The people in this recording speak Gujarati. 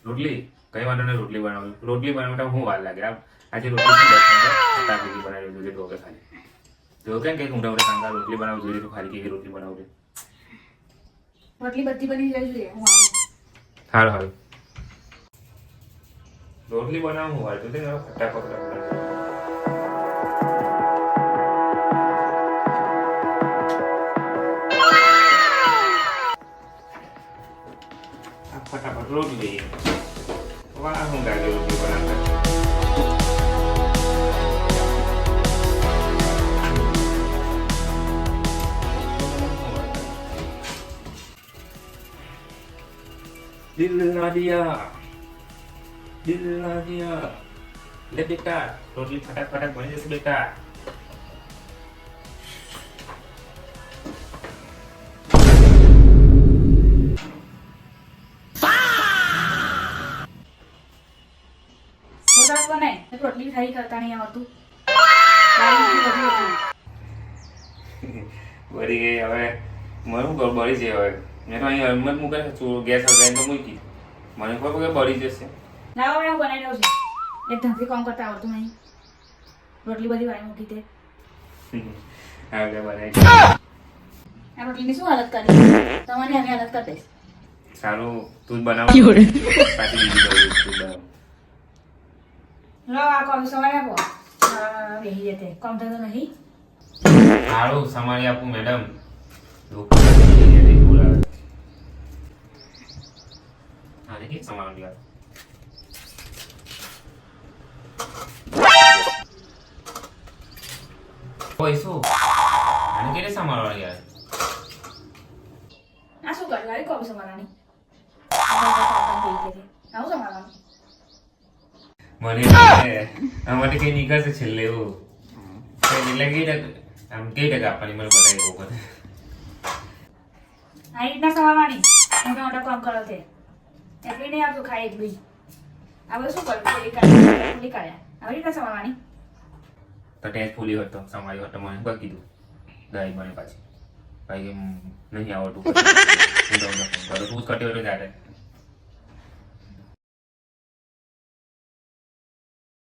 રોટલી કઈ વાંધો નહીં, રોટલી બનાવું. રોટલી બનાવવા હું વાર લાગે? આજે રોટલી શું બનાવી જોઈએ તો ખાલી જો કેમ કે ઊંડા ઊંડા કાંગા રોટલી બનાવવી જોઈએ તો ખાલી કેવી રોટલી બનાવવી? રોટલી બધી બની જાય જોઈએ. હું આવું. હારું હારું. રોટલી બનાવવું હોય તો તે ફટાફટ ફટાફટ રોટલી. વાહ હું લાગે રોટલી બનાવતા. दिल ना दिया ले बेटा रोटली फटाफट बनी जैसे बेटा રોટલા બનાય રોટલી ખાઈ કરતા નહીં આવતું. બળી ગઈ હવે મારું ઘર બળી છે હવે. મેં તો અહીં હિંમત મૂકે ગેસ હગાઈને તો મૂકી મને ખબર કે બળી જશે. લાવો હું બનાવી દઉં છું. એક ઢંગથી કામ કરતા આવડતું નહીં. રોટલી બધી વાળી મૂકી દે. હા એટલે બનાવી આ રોટલીની શું હાલત કરી? તમારી આની હાલત કરી દઈશ. સારું તું જ બનાવ પાછી બીજી તું બનાવ. લો આ કોમ સવારે આપો. બેસી જતે કામ થતો નહીં. સારું સમારી આપું મેડમ. આને કે સમારવાની વાત. ઓય શું આને કેને સમારવાની યાર? આ શું કરી વાળી કોમ સમારવાની? આવું સમારવાનું. મને અમારે કઈ નીકળશે છેલ્લે એવું એટલે આમ કઈ ટકા આપવાની મને બતાવી બહુ બધે. આ રીતના સમારવાની મોટા મોટા કામ કરો તે એટલે નહીં આપતું ખાઈ એક બી. આ બધું શું કરવું? ફૂલી કાઢ્યા આવી રીતના સમારવાની. તો ટેસ્ટ ફૂલી હતો સમારી હતો મને બગી કીધું દહીં બને પાછી ભાઈ નહીં આવડતું તું કટી હોય તો જાતે